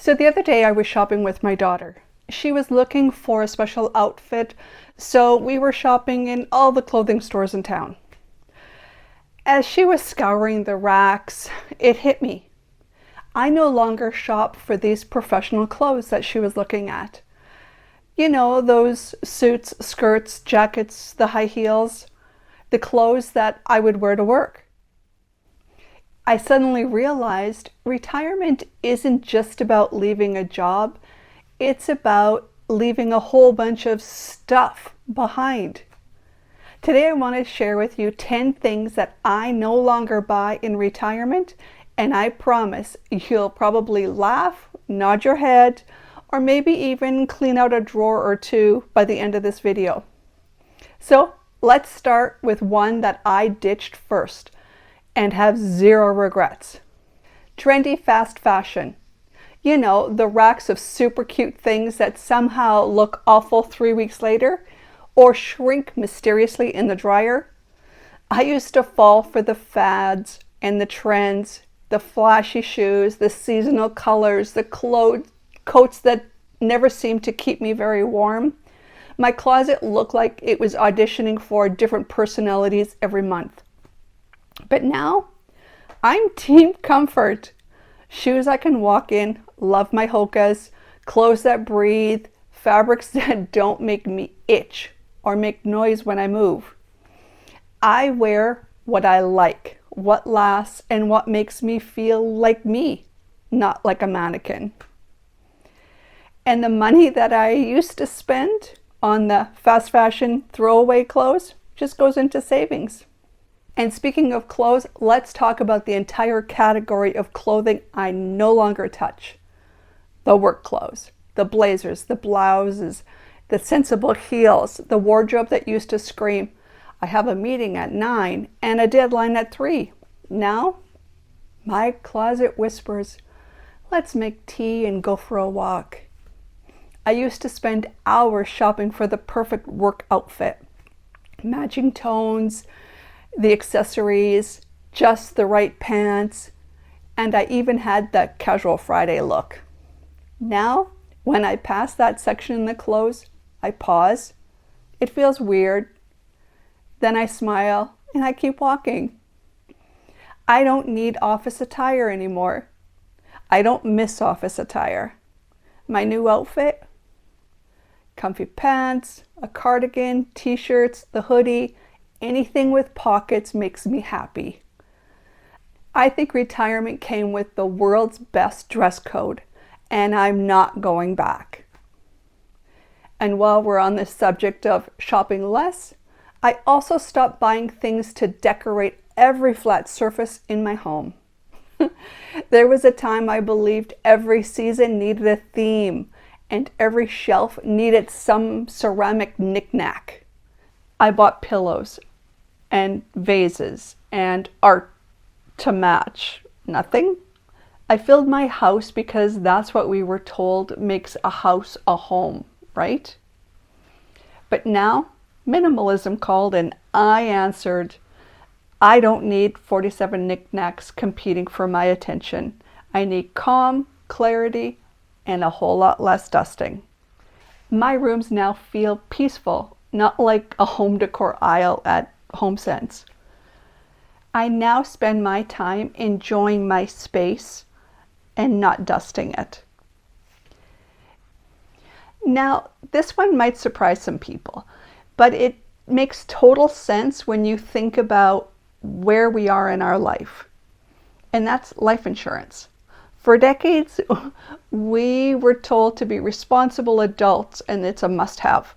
So the other day I was shopping with my daughter. She was looking for a special outfit, so we were shopping in all the clothing stores in town. As she was scouring the racks, it hit me. I no longer shop for these professional clothes that she was looking at. You know, those suits, skirts, jackets, the high heels, the clothes that I would wear to work. I suddenly realized retirement isn't just about leaving a job, it's about leaving a whole bunch of stuff behind. Today I want to share with you 10 things that I no longer buy in retirement, and I promise you'll probably laugh, nod your head, or maybe even clean out a drawer or two by the end of this video. So let's start with one that I ditched first and have zero regrets. Trendy fast fashion. You know, the racks of super cute things that somehow look awful 3 weeks later or shrink mysteriously in the dryer. I used to fall for the fads and the trends, the flashy shoes, the seasonal colors, the coats that never seemed to keep me very warm. My closet looked like it was auditioning for different personalities every month. But now, I'm team comfort. Shoes I can walk in, love my Hokas, clothes that breathe, fabrics that don't make me itch or make noise when I move. I wear what I like, what lasts, and what makes me feel like me, not like a mannequin. And the money that I used to spend on the fast fashion throwaway clothes just goes into savings. And speaking of clothes, let's talk about the entire category of clothing I no longer touch. The work clothes, the blazers, the blouses, the sensible heels, the wardrobe that used to scream, I have a meeting at 9 and a deadline at 3. Now, my closet whispers, let's make tea and go for a walk. I used to spend hours shopping for the perfect work outfit. Matching tones, the accessories, just the right pants, and I even had the casual Friday look. Now, when I pass that section in the clothes, I pause. It feels weird. Then I smile and I keep walking. I don't need office attire anymore. I don't miss office attire. My new outfit? Comfy pants, a cardigan, t-shirts, the hoodie, anything with pockets makes me happy. I think retirement came with the world's best dress code, and I'm not going back. And while we're on the subject of shopping less, I also stopped buying things to decorate every flat surface in my home. There was a time I believed every season needed a theme, and every shelf needed some ceramic knick-knack. I bought pillows and vases and art to match. Nothing. I filled my house because that's what we were told makes a house a home, right? But now, minimalism called and I answered, I don't need 47 knickknacks competing for my attention. I need calm, clarity, and a whole lot less dusting. My rooms now feel peaceful, not like a home decor aisle at HomeSense. I now spend my time enjoying my space and not dusting it. Now, this one might surprise some people, but it makes total sense when you think about where we are in our life, and that's life insurance. For decades, we were told to be responsible adults, and it's a must-have.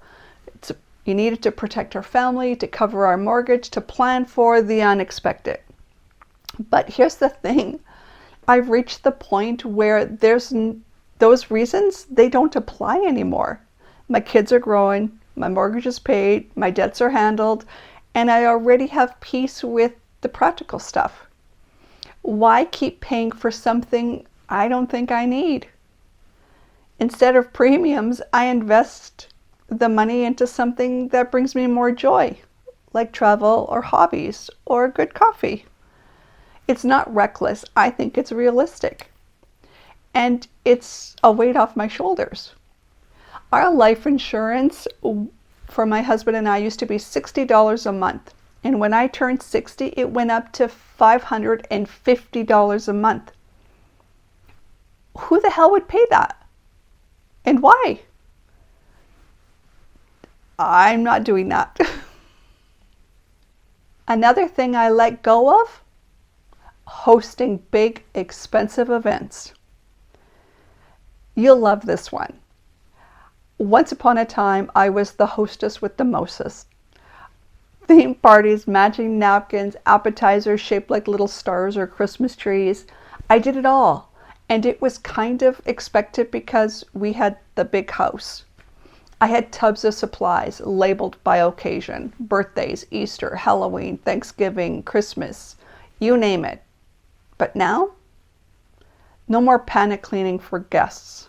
You needed to protect our family, to cover our mortgage, to plan for the unexpected. But here's the thing. I've reached the point where those reasons, they don't apply anymore. My kids are growing, my mortgage is paid, my debts are handled, and I already have peace with the practical stuff. Why keep paying for something I don't think I need? Instead of premiums, I invest the money into something that brings me more joy, like travel or hobbies or good coffee. It's not reckless. I think it's realistic. and it's a weight off my shoulders. Our life insurance for my husband and I used to be $60 a month. And when I turned 60, it went up to $550 a month. Who the hell would pay that? And why? I'm not doing that. Another thing I let go of, hosting big, expensive events. You'll love this one. Once upon a time, I was the hostess with the mostest. Theme parties, matching napkins, appetizers shaped like little stars or Christmas trees. I did it all. And it was kind of expected because we had the big house. I had tubs of supplies labeled by occasion. Birthdays, Easter, Halloween, Thanksgiving, Christmas, you name it. But now, no more panic cleaning for guests.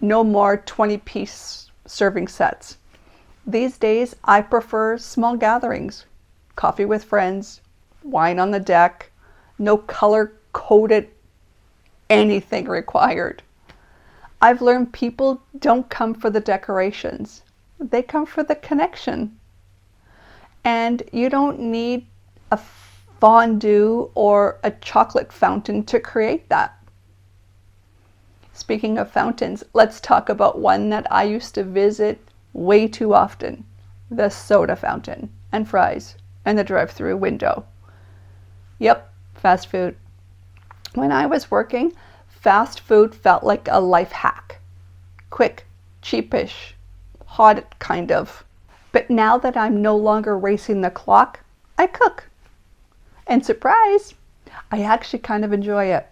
No more 20-piece serving sets. These days, I prefer small gatherings. Coffee with friends, wine on the deck, no color-coded anything required. I've learned people don't come for the decorations. They come for the connection. And you don't need a fondue or a chocolate fountain to create that. Speaking of fountains, let's talk about one that I used to visit way too often. The soda fountain and fries and the drive-through window. Yep, fast food. When I was working, fast food felt like a life hack. Quick, cheapish, hot kind of. But now that I'm no longer racing the clock, I cook. And surprise, I actually kind of enjoy it.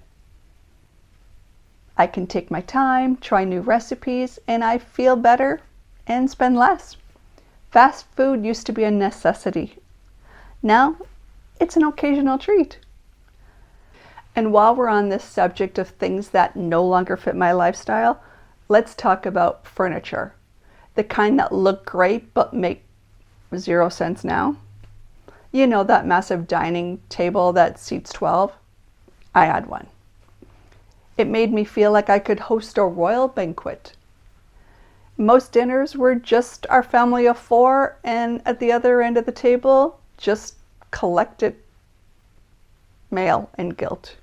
I can take my time, try new recipes, and I feel better and spend less. Fast food used to be a necessity. Now, it's an occasional treat. And while we're on this subject of things that no longer fit my lifestyle, let's talk about furniture. The kind that look great but make 0 cents now. You know, that massive dining table that seats 12? I had one. It made me feel like I could host a royal banquet. Most dinners were just our family of 4, and at the other end of the table, just collected mail and guilt.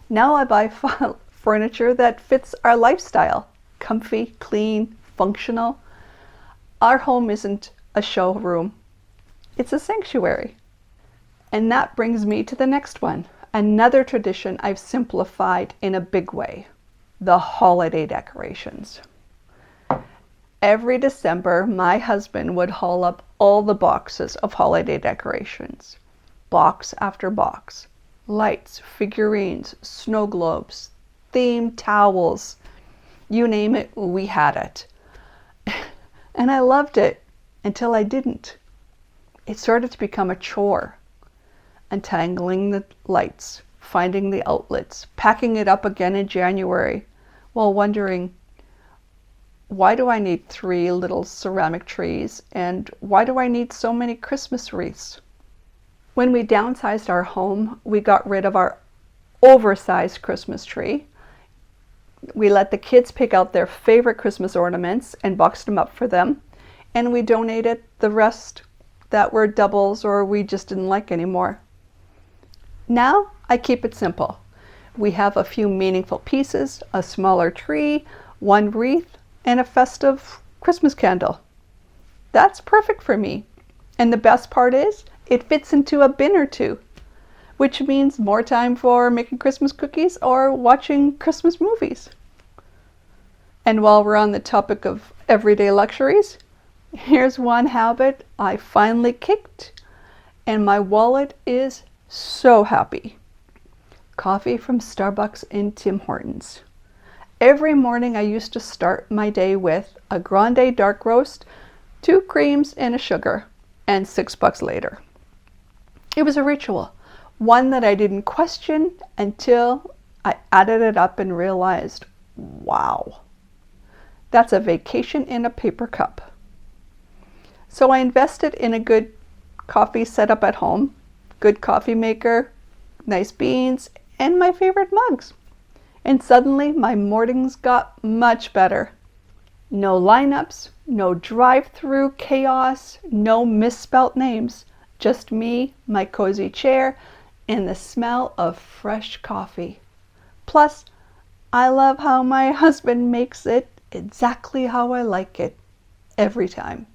Now I buy furniture that fits our lifestyle. Comfy, clean, functional. Our home isn't a showroom. It's a sanctuary. And that brings me to the next one. Another tradition I've simplified in a big way. The holiday decorations. Every December, my husband would haul up all the boxes of holiday decorations. Box after box. Lights, figurines, snow globes, themed towels. You name it, we had it. And I loved it until I didn't. It started to become a chore. Untangling the lights, finding the outlets, packing it up again in January, while wondering, why do I need 3 little ceramic trees, and why do I need so many Christmas wreaths? When we downsized our home, we got rid of our oversized Christmas tree. We let the kids pick out their favorite Christmas ornaments and boxed them up for them, and we donated the rest that were doubles or we just didn't like anymore. Now I keep it simple. We have a few meaningful pieces, a smaller tree, 1 wreath, and a festive Christmas candle. That's perfect for me. And the best part is, it fits into a bin or 2, which means more time for making Christmas cookies or watching Christmas movies. And while we're on the topic of everyday luxuries, here's one habit I finally kicked, and my wallet is so happy. Coffee from Starbucks and Tim Hortons. Every morning I used to start my day with a grande dark roast, 2 creams and a sugar, and $6 later. It was a ritual, one that I didn't question until I added it up and realized, wow, that's a vacation in a paper cup. So I invested in a good coffee setup at home, good coffee maker, nice beans, and my favorite mugs. And suddenly my mornings got much better. No lineups, no drive-through chaos, no misspelt names. Just me, my cozy chair, and the smell of fresh coffee. Plus, I love how my husband makes it exactly how I like it, every time.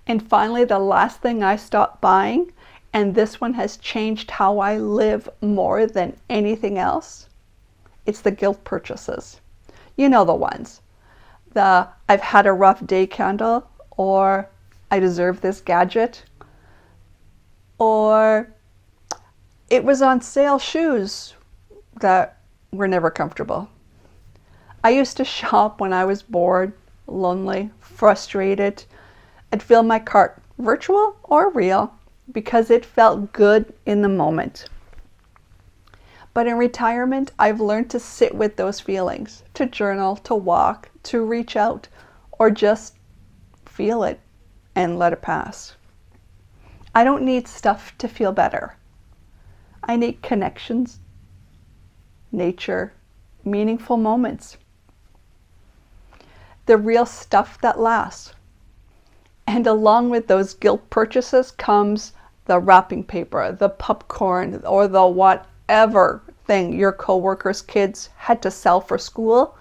And finally, the last thing I stopped buying, and this one has changed how I live more than anything else, it's the guilt purchases. You know the ones. The I've had a rough day candle, or I deserve this gadget, or it was on sale shoes that were never comfortable. I used to shop when I was bored, lonely, frustrated. I'd fill my cart, virtual or real, because it felt good in the moment. But in retirement, I've learned to sit with those feelings, to journal, to walk, to reach out, or just feel it and let it pass. I don't need stuff to feel better. I need connections, nature, meaningful moments. The real stuff that lasts. And along with those guilt purchases comes the wrapping paper, the popcorn, or the whatever thing your coworkers' kids had to sell for school,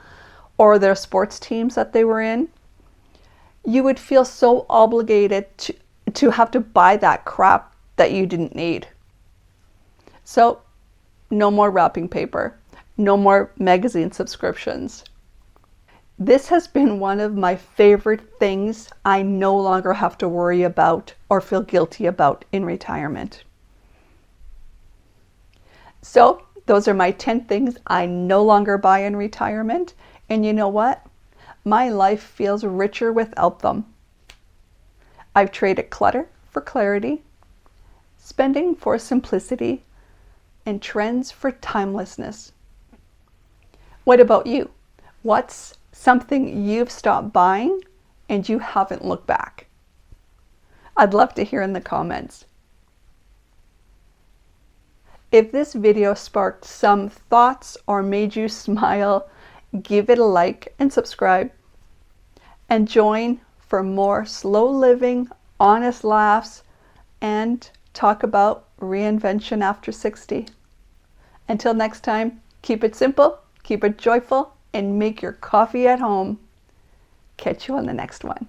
or their sports teams that they were in. You would feel so obligated to have to buy that crap that you didn't need. So, no more wrapping paper, no more magazine subscriptions. This has been one of my favorite things I no longer have to worry about or feel guilty about in retirement. So, those are my 10 things I no longer buy in retirement. And you know what? My life feels richer without them. I've traded clutter for clarity, spending for simplicity, and trends for timelessness. What about you? What's something you've stopped buying and you haven't looked back? I'd love to hear in the comments. If this video sparked some thoughts or made you smile, give it a like and subscribe. And join for more slow living, honest laughs, and talk about reinvention after 60. Until next time, keep it simple, keep it joyful, and make your coffee at home. Catch you on the next one.